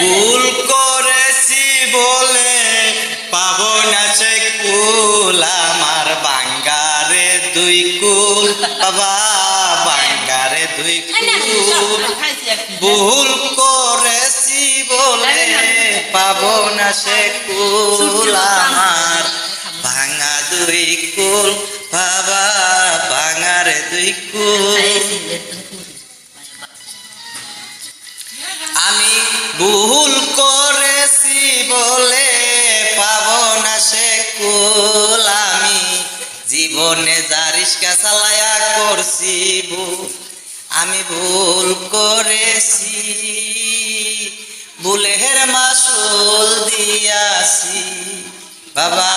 ভুল করেছি বলে পাবো না সে কুল, আমার বাঙ্গারে দুই কুল বাবা, বাঙ্গারে দুই কুল। ভুল করেছি বলে পাবো না সে কুল, আমার ভাঙা দুই কুল বাবা, ভাঙারে দুই কুল। আমি ভুল করেছি বলে পাবো না সে কুল, আমি জীবনে যা রিস্কা চালায়া করছি ভুল, আমি ভুল করেছি, ভুলের মাসুল দিয়াছি বাবা,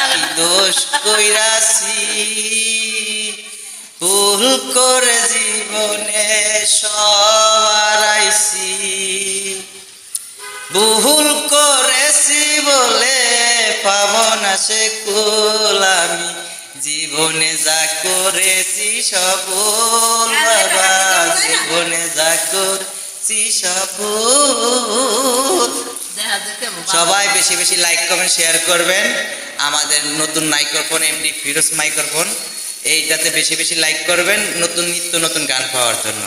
কি দোষ কইরাছি, ভুল করে জীবনে সবারাইছি। ভুল করেছি বলে পাবো না সে কুল, আমি জীবনে যা করেছি সফল বাবা, জীবনে যা করেছি সফল। সবাই বেশি বেশি লাইক কমেন্ট শেয়ার করবেন। আমাদের নতুন মাইক্রোফোন এমডি ফিরোজ মাইক্রোফোন, এইটাতে বেশি বেশি লাইক করবেন নতুন নিত্য নতুন গান পাওয়ার জন্য।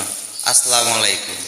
আসসালামু আলাইকুম।